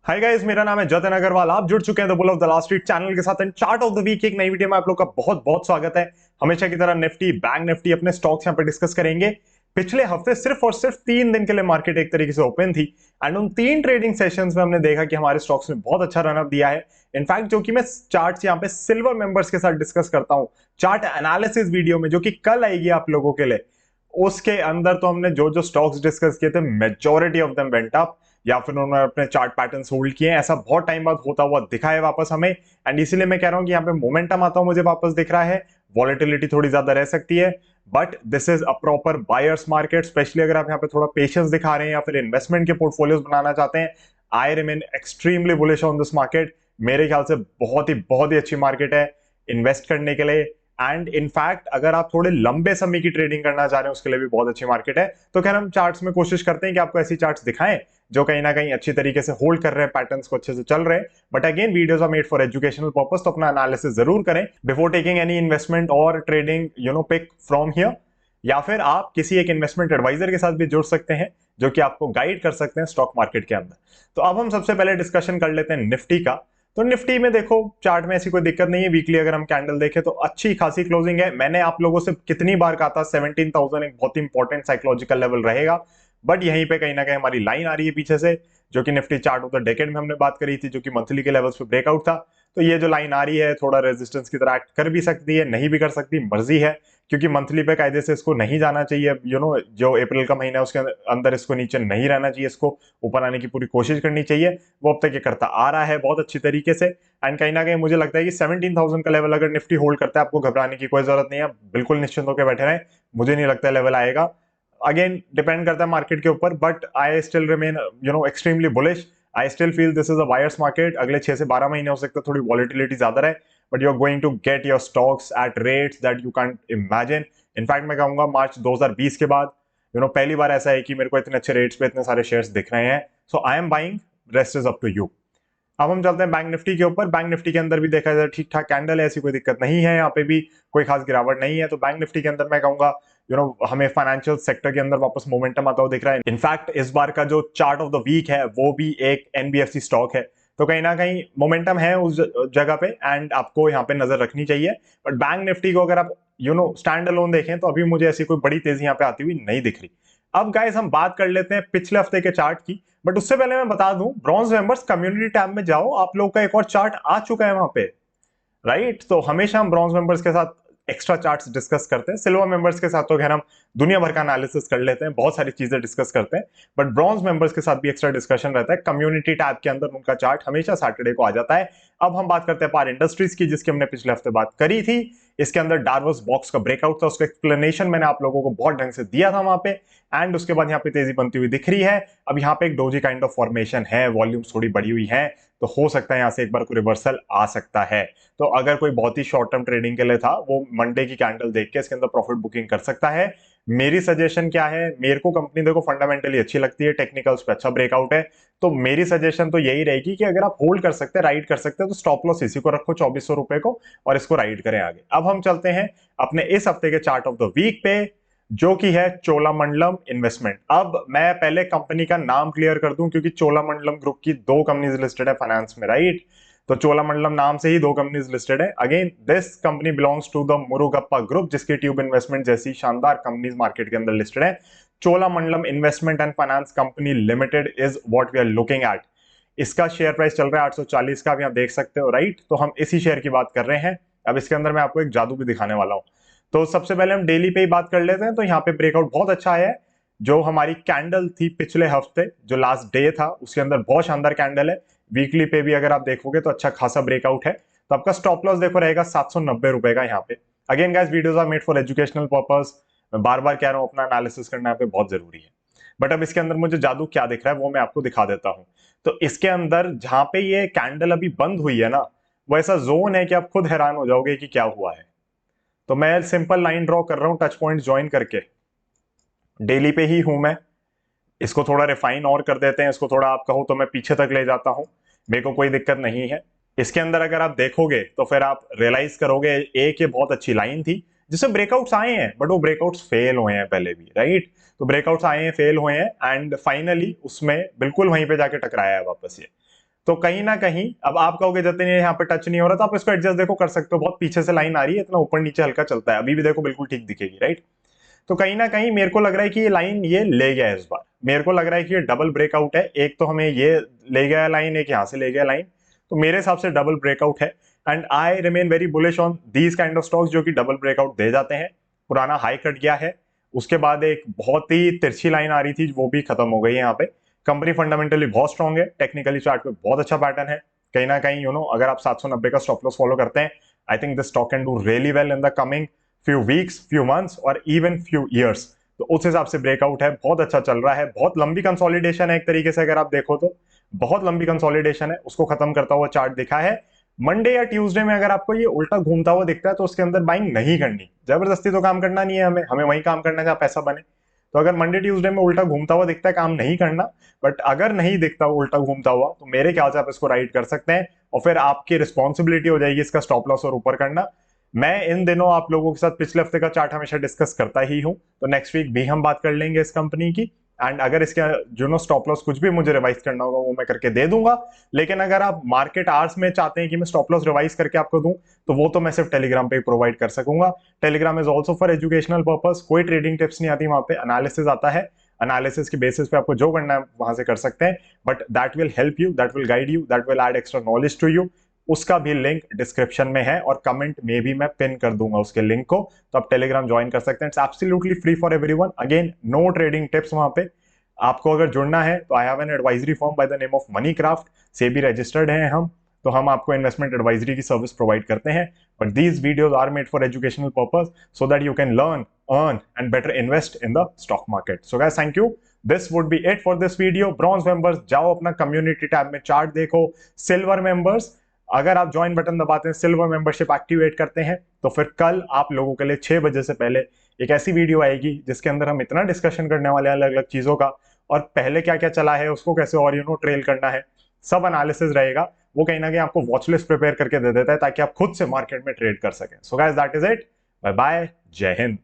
Hi guys, मेरा नाम है जतन अग्रवाल। आप जुड़ चुके हैं the bull of the last street channel के साथ and chart of the week एक नई वीडियो में आप लोग का बहुत बहुत स्वागत है। हमेशा की तरह निफ्टी बैंक निफ्टी अपने स्टॉक्स यहां पे डिस्कस करेंगे। पिछले हफ्ते सिर्फ और सिर्फ 3 दिन के लिए मार्केट एक तरीके से ओपन थी एंड उन 3 ट्रेडिंग सेशंस में हमने देखा कि हमारे स्टॉक्स ने बहुत अच्छा रनअप दिया है। इनफैक्ट जो कि मैं चार्ट्स यहाँ पे सिल्वर मेंबर्स के साथ डिस्कस करता हूँ चार्ट एनालिसिस वीडियो में, जो कि कल आएगी आप लोगों के लिए। उसके अंदर तो हमने जो जो स्टॉक्स डिस्कस किए थे, majority of them went up या फिर उन्होंने अपने चार्ट पैटर्न होल्ड किए। ऐसा बहुत टाइम बाद होता हुआ दिखा है वापस हमें, एंड इसीलिए मैं कह रहा हूं कि यहाँ पे मोमेंटम आता हूं मुझे वापस दिख रहा है। वॉलेटिलिटी थोड़ी ज्यादा रह सकती है, but this is a proper buyers market. Specially अगर आप यहाँ पे थोड़ा पेशेंस दिखा रहे हैं या फिर इन्वेस्टमेंट के पोर्टफोलियोज बनाना चाहते हैं, I remain extremely bullish on this market. मेरे ख्याल से बहुत ही अच्छी मार्केट है इन्वेस्ट करने के लिए। एंड इनफैक्ट अगर आप थोड़े लंबे समय की ट्रेडिंग करना चाह रहे हैं उसके लिए भी बहुत अच्छी मार्केट है। तो खैर हम चार्ट्स में कोशिश करते हैं कि आपको ऐसी चार्ट्स दिखाएं जो कहीं ना कहीं अच्छी तरीके से होल्ड कर रहे हैं, पैटर्न्स को अच्छे से चल रहे हैं। But again videos are made for educational purpose, तो अपना एनालिसिस जरूर करें before taking any investment or trading pick from here. या फिर आप किसी एक इन्वेस्टमेंट एडवाइजर के साथ भी जुड़ सकते हैं जो कि आपको गाइड कर सकते हैं स्टॉक मार्केट के अंदर। तो अब हम सबसे पहले डिस्कशन कर लेते हैं निफ्टी का। तो निफ्टी में देखो, चार्ट में ऐसी कोई दिक्कत नहीं है। वीकली अगर हम कैंडल देखें तो अच्छी खासी क्लोजिंग है। मैंने आप लोगों से कितनी बार कहा था 17,000 एक बहुत इंपॉर्टेंट साइकोलॉजिकल लेवल रहेगा, बट यहीं पे कहीं ना कहीं हमारी लाइन आ रही है पीछे से, जो कि Nifty chart of the decade में हमने बात करी थी, जो कि मंथली के लेवल्स पे ब्रेकआउट था। तो ये जो लाइन आ रही है थोड़ा रेजिस्टेंस की तरह एक्ट कर भी सकती है, नहीं भी कर सकती, मर्जी है। क्योंकि मंथली पे कायदे से इसको नहीं जाना चाहिए। जो अप्रैल का महीना है उसके अंदर इसको नीचे नहीं रहना चाहिए, इसको ऊपर आने की पूरी कोशिश करनी चाहिए। वो अब तक ये करता आ रहा है बहुत अच्छी तरीके से। एंड कहीं ना कहीं मुझे लगता है कि 17,000 का लेवल अगर निफ्टी होल्ड करता है, आपको घबराने की कोई जरूरत नहीं है। बिल्कुल निश्चिंत होकर बैठे रहें, मुझे नहीं लगता लेवल आएगा। अगेन डिपेंड करता है मार्केट के ऊपर, but I still remain extremely bullish. I still feel this is a buyers market. अगले 6 से 12 महीने हो सकता है थोड़ी वॉलिटिलिटी ज्यादा रहे, but you are going to get your stocks at rates that you can't imagine. In fact मैं कहूंगा मार्च 2020 के बाद पहली बार ऐसा है कि मेरे को इतने अच्छे रेट्स पे इतने सारे शेयर्स दिख रहे हैं। So I am buying, rest is up to you. अब हम चलते हैं बैंक निफ्टी के ऊपर। बैंक निफ्टी के अंदर भी देखा जाए ठीक ठाक कैंडल है, ऐसी कोई दिक्कत नहीं है, यहाँ पे भी कोई खास गिरावट नहीं है। तो बैंक निफ्टी के अंदर मैं कहूंगा हमें फाइनेंशियल सेक्टर के अंदर वापस मोमेंटम आता हुआ दिख रहा है। इनफैक्ट इस बार का जो चार्ट ऑफ द वीक है वो भी एक एनबीएफसी स्टॉक है, तो कहीं ना कहीं मोमेंटम है उस जगह पे एंड आपको यहाँ पे नजर रखनी चाहिए। बट बैंक निफ्टी को अगर आप स्टैंड अलोन देखें तो अभी मुझे ऐसी कोई बड़ी तेजी यहाँ पे आती हुई नहीं दिख रही। अब गाइस हम बात कर लेते हैं पिछले हफ्ते के चार्ट की, बट उससे पहले मैं बता दूं, ब्रॉन्ज मेंबर्स कम्युनिटी टैब में जाओ, आप लोग का एक और चार्ट आ चुका है वहां पे, राइट। तो हमेशा हम ब्रॉन्ज मेंबर्स के साथ एक्स्ट्रा चार्ट्स डिस्कस करते हैं। सिल्वर मेंबर्स के साथ तो खैर हम दुनिया भर का एनालिसिस कर लेते हैं, बहुत सारी चीजें डिस्कस करते हैं, बट ब्रॉन्ज मेंबर्स के साथ भी एक्स्ट्रा डिस्कशन रहता है। कम्युनिटी टैब के अंदर उनका चार्ट हमेशा सैटरडे को आ जाता है। अब हम बात करते हैं पार इंडस्ट्रीज की, जिसकी हमने पिछले हफ्ते बात करी थी। इसके अंदर डार्वस बॉक्स का ब्रेकआउट था, उसका एक्सप्लेनेशन मैंने आप लोगों को बहुत ढंग से दिया था वहां पे। एंड उसके बाद यहाँ पे तेजी बनती हुई दिख रही है। अब यहाँ पे एक डोजी काइंड ऑफ फॉर्मेशन है, वॉल्यूम्स थोड़ी बढ़ी हुई है, तो हो सकता है यहाँ से एक बार कोई रिवर्सल आ सकता है। तो अगर कोई बहुत ही शॉर्ट टर्म ट्रेडिंग के लिए था, वो मंडे की कैंडल देख के इसके अंदर प्रॉफिट बुकिंग कर सकता है। मेरी सजेशन क्या है, मेरे को कंपनी देखो फंडामेंटली अच्छी लगती है, टेक्निकल्स पे अच्छा ब्रेकआउट है, तो मेरी सजेशन तो यही रहेगी कि अगर आप होल्ड कर सकते हैं, राइड कर सकते हैं, तो स्टॉप लॉस इसी को रखो 2400 रुपए को और इसको राइड करें आगे। अब हम चलते हैं अपने इस हफ्ते के चार्ट ऑफ द वीक पे, जो कि है चोलामंडलम इन्वेस्टमेंट। अब मैं पहले कंपनी का नाम क्लियर कर दूं, क्योंकि चोलामंडलम ग्रुप की 2 कंपनीज लिस्टेड है फाइनेंस में, राइट। तो चोलामंडलम नाम से ही 2 कंपनीज लिस्टेड है। Again this company belongs to the Murugappa group, जिसकी ट्यूब इन्वेस्टमेंट जैसी शानदार कंपनीज मार्केट के अंदर लिस्टेड है। Cholamandalam investment and finance company limited is what we are looking at. इसका शेयर प्राइस चल रहा है 840 का, भी आप देख सकते हो, राइट। तो हम इसी शेयर की बात कर रहे हैं। अब इसके अंदर मैं आपको एक जादू भी दिखाने वाला हूं। तो सबसे पहले हम डेली पे ही बात कर लेते हैं। तो यहाँ पे ब्रेकआउट बहुत अच्छा आया है। जो हमारी कैंडल थी पिछले हफ्ते, जो लास्ट डे था, उसके अंदर बहुत शानदार कैंडल है। वीकली पे भी अगर आप देखोगे तो अच्छा खासा ब्रेकआउट है। तो आपका स्टॉप लॉस देखो रहेगा 790 रुपए का यहाँ पे। Again guys, videos are made for educational purpose. मैं बार बार कह रहा हूँ, अपना एनालिसिस करना यहाँ पे बहुत जरूरी है। बट अब इसके अंदर मुझे जादू क्या दिख रहा है वो मैं आपको दिखा देता हूँ। तो इसके अंदर जहां पे ये कैंडल अभी बंद हुई है ना, वो ऐसा जोन है कि आप खुद हैरान हो जाओगे कि क्या हुआ है। तो मैं सिंपल लाइन ड्रॉ कर रहा हूं टच पॉइंट ज्वाइन करके। डेली पे ही हूं मैं। इसको थोड़ा रिफाइन और कर देते हैं, इसको थोड़ा आप कहो तो मैं पीछे तक ले जाता हूं, मेरे को कोई दिक्कत नहीं है। इसके अंदर अगर आप देखोगे तो फिर आप रियलाइज करोगे, एक ये बहुत अच्छी लाइन थी जिससे ब्रेकआउट्स आए हैं, बट वो ब्रेकआउट्स फेल हुए हैं पहले भी, राइट। तो ब्रेकआउट्स आए हैं, फेल हुए हैं, एंड फाइनली उसमें बिल्कुल वहीं पे जाके टकराया है वापस ये। तो कहीं ना कहीं अब आप कहोगे जतिन ये यहाँ पे टच नहीं हो रहा, तो आप इसको एडजस्ट देखो कर सकते हो, बहुत पीछे से लाइन आ रही है, इतना ऊपर नीचे हल्का चलता है, अभी भी देखो बिल्कुल ठीक दिखेगी, राइट। तो कहीं ना कहीं मेरे को लग रहा है कि ये लाइन ये ले गया है इस बार, मेरे को लग रहा है कि ये डबल ब्रेकआउट है, एक तो हमें ये ले गया लाइन, एक यहाँ से ले गया लाइन, तो मेरे हिसाब से डबल ब्रेकआउट है। And I remain very bullish on these kind of stocks जो कि डबल ब्रेकआउट दे जाते हैं। पुराना हाई कट गया है, उसके बाद एक बहुत ही तिरछी लाइन आ रही थी वो भी खत्म हो गई है यहाँ पे। कंपनी फंडामेंटली बहुत स्ट्रॉन्ग है, टेक्निकली चार्ट पे बहुत अच्छा पैटर्न है, कहीं ना कहीं अगर आप 790 का स्टॉप लॉस फॉलो करते हैं, I think this stock can do really well in the coming few weeks, few months और इवन फ्यू ईयर्स। तो उस हिसाब से ब्रेकआउट है, बहुत अच्छा चल रहा है, बहुत लंबी कंसोलिडेशन है एक तरीके से, अगर आप देखो तो बहुत लंबी कंसोलिडेशन है, उसको खत्म करता हुआ चार्ट दिखा है। मंडे या ट्यूसडे में अगर आपको ये उल्टा घूमता हुआ दिखता है तो उसके अंदर बाइंग नहीं करनी, जबरदस्ती तो काम करना नहीं है, हमें हमें वही काम करना है जहाँ पैसा बने। तो अगर मंडे ट्यूसडे में उल्टा घूमता हुआ दिखता है, काम नहीं करना। बट अगर नहीं दिखता उल्टा घूमता हुआ, तो मेरे ख्याल से आप इसको राइट कर सकते हैं, और फिर आपकी रिस्पॉन्सिबिलिटी हो जाएगी इसका स्टॉप लॉस और ऊपर करना। मैं इन दिनों आप लोगों के साथ पिछले हफ्ते का चार्ट हमेशा डिस्कस करता ही हूं, तो नेक्स्ट वीक भी हम बात कर लेंगे इस कंपनी की। एंड अगर इसके स्टॉप लॉस कुछ भी मुझे रिवाइज करना होगा वो मैं करके दे दूंगा। लेकिन अगर आप मार्केट आवर्स में चाहते हैं कि मैं स्टॉप लॉस रिवाइज करके आपको दूं, तो वो तो मैं सिर्फ टेलीग्राम पे ही प्रोवाइड कर सकूंगा। Telegram is also for educational purpose, कोई ट्रेडिंग टिप्स नहीं आती वहां पे, एनालिसिस आता है, एनालिसिस की बेसिस पे आपको जो करना है वहां से कर सकते हैं। But that will help you, that will guide you, that will add extra knowledge to you. उसका भी लिंक डिस्क्रिप्शन में है और कमेंट में भी मैं पिन कर दूंगा उसके लिंक को, तो आप टेलीग्राम ज्वाइन कर सकते हैं। It's absolutely free for everyone, again no trading tips वहां पे। आपको अगर जुड़ना है तो I have an advisory firm by the name of Money Craft, से भी रजिस्टर्ड हैं हम, तो हम आपको इन्वेस्टमेंट एडवाइजरी की सर्विस प्रोवाइड करते हैं। But these videos are made for educational purpose, so that you can learn, earn and better invest in the stock market. So guys, thank you, this would be it for this video. Bronze members जाओ अपना community tab में chart देखो। Silver members, अगर आप join button दबाते हैं, silver membership activate करते हैं, तो फिर कल आप लोगों के लिए 6 बजे से पहले एक ऐसी वीडियो आएगी जिसके अंदर हम इतना डिस्कशन करने वाले हैं अलग अलग चीजों का, और पहले क्या क्या चला है उसको कैसे और ट्रेल करना है, सब एनालिसिस रहेगा। वो कहीं ना कहीं आपको वॉच लिस्ट प्रिपेयर करके दे देता है ताकि आप खुद से मार्केट में ट्रेड कर सकें। So guys, that is it, bye bye, जय हिंद।